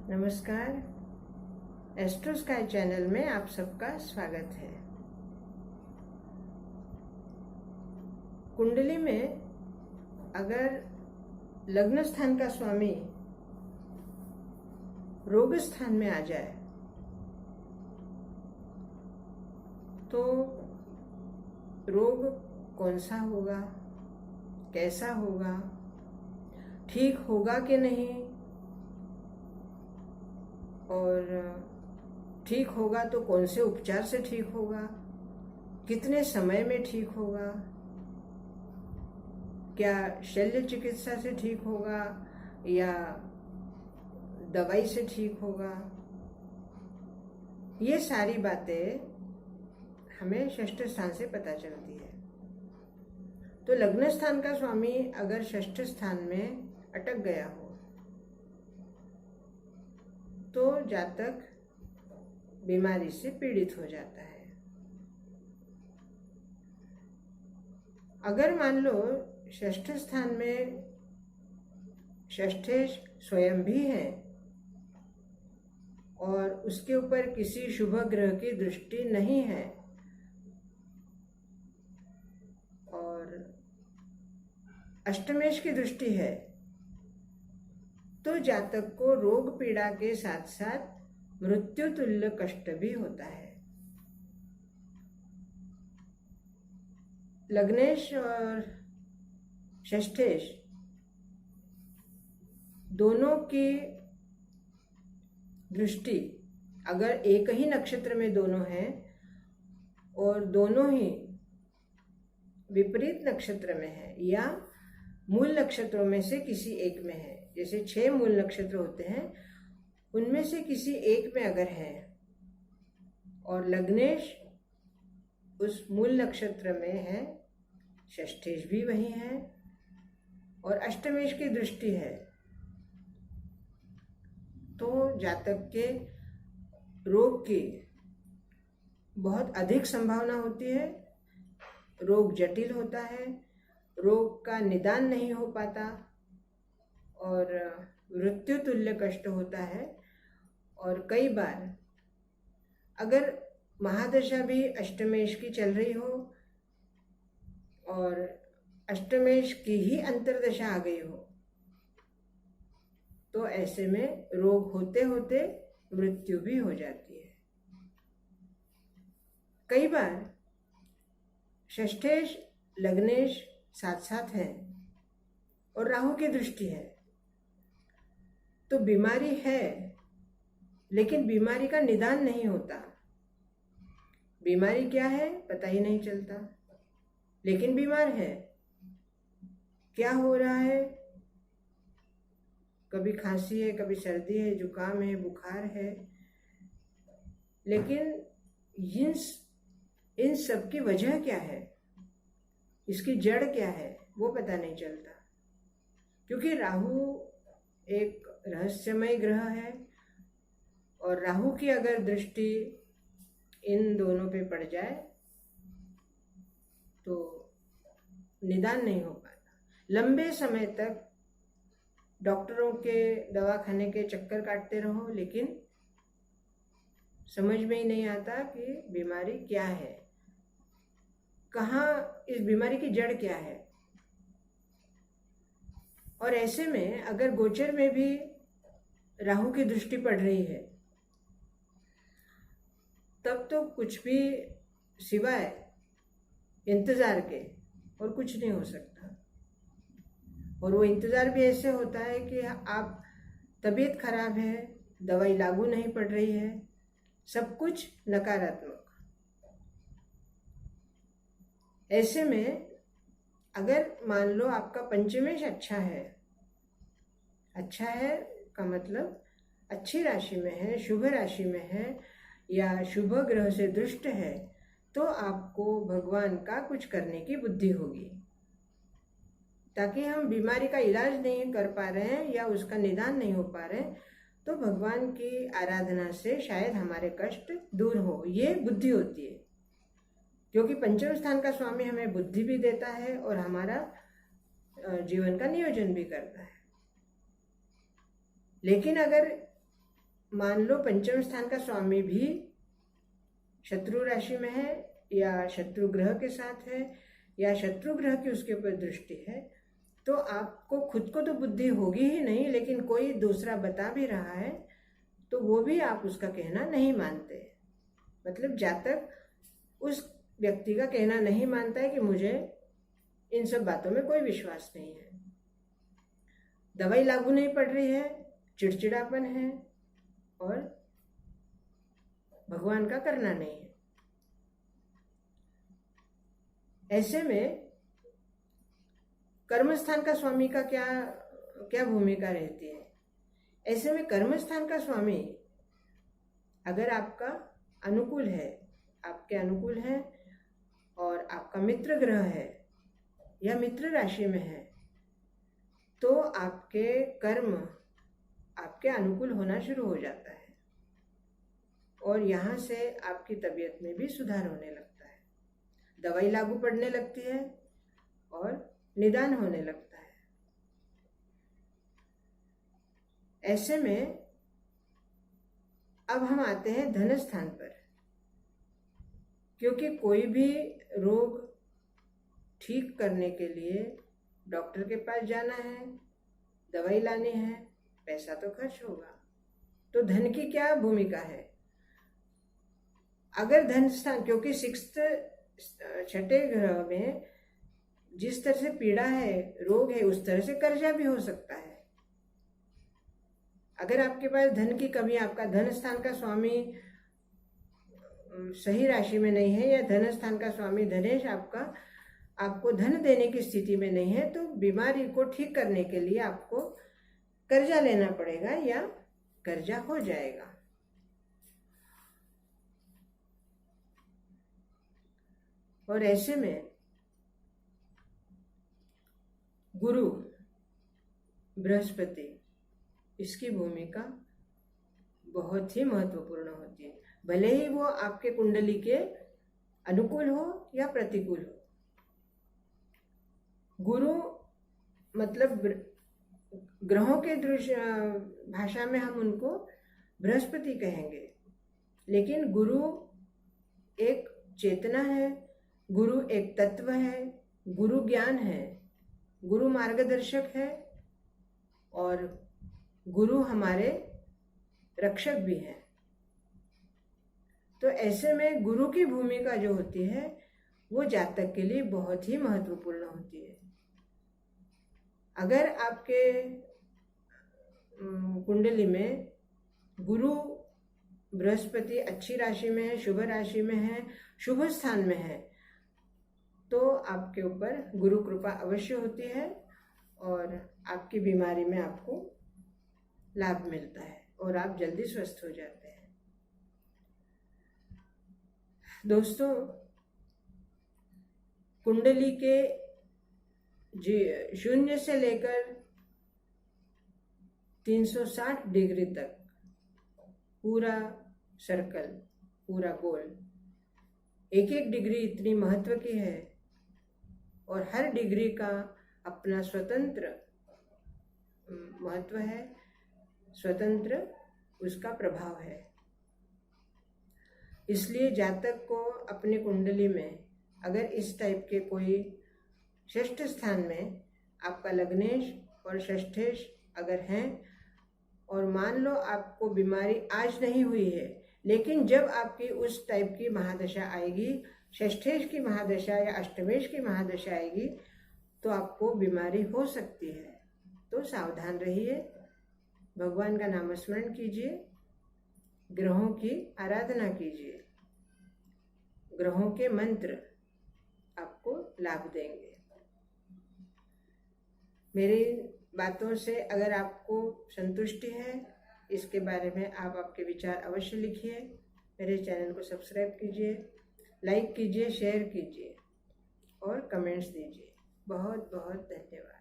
नमस्कार। Astro sky channel में आप सबका स्वागत है। कुंडली में अगर लग्न स्थान का स्वामी रोग स्थान में आ जाए तो रोग कौन सा होगा, कैसा होगा, ठीक होगा कि नहीं, और ठीक होगा तो कौन से उपचार से ठीक होगा, कितने समय में ठीक होगा, क्या शल्य चिकित्सा से ठीक होगा या दवाई से ठीक होगा, ये सारी बातें हमें षष्ठ स्थान से पता चलती है। तो लग्न स्थान का स्वामी अगर षष्ठ स्थान में अटक गया हो तो जातक बीमारी से पीड़ित हो जाता है। अगर मान लो षष्ठ स्थान में षष्ठेश स्वयं भी है और उसके ऊपर किसी शुभ ग्रह की दृष्टि नहीं है और अष्टमेश की दृष्टि है, तो जातक को रोग पीड़ा के साथ साथ मृत्यु तुल्य कष्ट भी होता है। लग्नेश और षष्ठेश दोनों की दृष्टि अगर एक ही नक्षत्र में दोनों हैं और दोनों ही विपरीत नक्षत्र में है या मूल नक्षत्रों में से किसी एक में है, जैसे 6 मूल नक्षत्र होते हैं उनमें से किसी एक में अगर है और लग्नेश उस मूल नक्षत्र में है, षष्ठेश भी वही है और अष्टमेश की दृष्टि है, तो जातक के रोग की बहुत अधिक संभावना होती है। रोग जटिल होता है, रोग का निदान नहीं हो पाता और मृत्यु तुल्य कष्ट होता है। और कई बार अगर महादशा भी अष्टमेश की चल रही हो और अष्टमेश की ही अंतर्दशा आ गई हो तो ऐसे में रोग होते होते मृत्यु भी हो जाती है। कई बार षष्ठेश लग्नेश साथ साथ है और राहु की दृष्टि है, तो बीमारी है लेकिन बीमारी का निदान नहीं होता। बीमारी क्या है पता ही नहीं चलता, लेकिन बीमार है। क्या हो रहा है, कभी खांसी है, कभी सर्दी है, जुकाम है, बुखार है, लेकिन इन सब की वजह क्या है, इसकी जड़ क्या है, वो पता नहीं चलता। क्योंकि राहु एक रहस्यमय ग्रह है और राहु की अगर दृष्टि इन दोनों पे पड़ जाए तो निदान नहीं हो पाता। लंबे समय तक डॉक्टरों के दवाखाने के चक्कर काटते रहो लेकिन समझ में ही नहीं आता कि बीमारी क्या है, कहाँ इस बीमारी की जड़ क्या है। और ऐसे में अगर गोचर में भी राहु की दृष्टि पड़ रही है तब तो कुछ भी सिवाय इंतजार के और कुछ नहीं हो सकता। और वो इंतजार भी ऐसे होता है कि आप तबीयत खराब है, दवाई लागू नहीं पड़ रही है, सब कुछ नकारात्मक। ऐसे में अगर मान लो आपका पंचमेश अच्छा है का मतलब अच्छी राशि में है, शुभ राशि में है या शुभ ग्रह से दृष्ट है, तो आपको भगवान का कुछ करने की बुद्धि होगी। ताकि हम बीमारी का इलाज नहीं कर पा रहे हैं या उसका निदान नहीं हो पा रहे हैं तो भगवान की आराधना से शायद हमारे कष्ट दूर हो, ये बुद्धि होती है। क्योंकि पंचम स्थान का स्वामी हमें बुद्धि भी देता है और हमारा जीवन का नियोजन भी करता है। लेकिन अगर मान लो पंचम स्थान का स्वामी भी शत्रु राशि में है या शत्रु ग्रह के साथ है या शत्रु ग्रह की उसके ऊपर दृष्टि है, तो आपको खुद को तो बुद्धि होगी ही नहीं, लेकिन कोई दूसरा बता भी रहा है तो वो भी आप उसका कहना नहीं मानते। मतलब जातक उस व्यक्ति का कहना नहीं मानता है कि मुझे इन सब बातों में कोई विश्वास नहीं है, दवाई लागू नहीं पड़ रही है, चिड़चिड़ापन है और भगवान का करना नहीं है। ऐसे में कर्मस्थान का स्वामी का क्या भूमिका रहती है? ऐसे में कर्मस्थान का स्वामी अगर आपका अनुकूल है, आपके अनुकूल है और आपका मित्र ग्रह है या मित्र राशि में है, तो आपके कर्म आपके अनुकूल होना शुरू हो जाता है और यहाँ से आपकी तबीयत में भी सुधार होने लगता है, दवाई लागू पड़ने लगती है और निदान होने लगता है। ऐसे में अब हम आते हैं धन स्थान पर, क्योंकि कोई भी रोग ठीक करने के लिए डॉक्टर के पास जाना है, दवाई लानी है, पैसा तो खर्च होगा। तो धन की क्या भूमिका है? अगर धन स्थान, क्योंकि छठे ग्रह में जिस तरह से पीड़ा है, रोग है, उस तरह से कर्जा भी हो सकता है। अगर आपके पास धन की कमी, आपका धन स्थान का स्वामी सही राशि में नहीं है या धन स्थान का स्वामी धनेश आपको धन देने की स्थिति में नहीं है, तो बीमारी को ठीक करने के लिए आपको कर्जा लेना पड़ेगा या कर्जा हो जाएगा। और ऐसे में गुरु बृहस्पति, इसकी भूमिका बहुत ही महत्वपूर्ण होती है, भले ही वो आपके कुंडली के अनुकूल हो या प्रतिकूल हो। गुरु मतलब ग्रहों के भाषा में हम उनको बृहस्पति कहेंगे, लेकिन गुरु एक चेतना है, गुरु एक तत्व है, गुरु ज्ञान है, गुरु मार्गदर्शक है और गुरु हमारे रक्षक भी हैं। तो ऐसे में गुरु की भूमिका जो होती है वो जातक के लिए बहुत ही महत्वपूर्ण होती है। अगर आपके कुंडली में गुरु बृहस्पति अच्छी राशि में है, शुभ राशि में है, शुभ स्थान में है, तो आपके ऊपर गुरु कृपा अवश्य होती है और आपकी बीमारी में आपको लाभ मिलता है और आप जल्दी स्वस्थ हो जाते हैं। दोस्तों, कुंडली के 0 से लेकर 360 डिग्री तक पूरा सर्कल, पूरा गोल, एक एक डिग्री इतनी महत्व की है और हर डिग्री का अपना स्वतंत्र महत्व है, स्वतंत्र उसका प्रभाव है। इसलिए जातक को अपनी कुंडली में अगर इस टाइप के कोई षष्ठ स्थान में आपका लग्नेश और षष्ठेश अगर हैं और मान लो आपको बीमारी आज नहीं हुई है, लेकिन जब आपकी उस टाइप की महादशा आएगी, षष्ठेश की महादशा या अष्टमेश की महादशा आएगी, तो आपको बीमारी हो सकती है। तो सावधान रहिए, भगवान का नामस्मरण कीजिए, ग्रहों की आराधना कीजिए, ग्रहों के मंत्र आपको लाभ देंगे। मेरी बातों से अगर आपको संतुष्टि है, इसके बारे में आप आपके विचार अवश्य लिखिए। मेरे चैनल को सब्सक्राइब कीजिए, लाइक कीजिए, शेयर कीजिए और कमेंट्स दीजिए। बहुत बहुत धन्यवाद।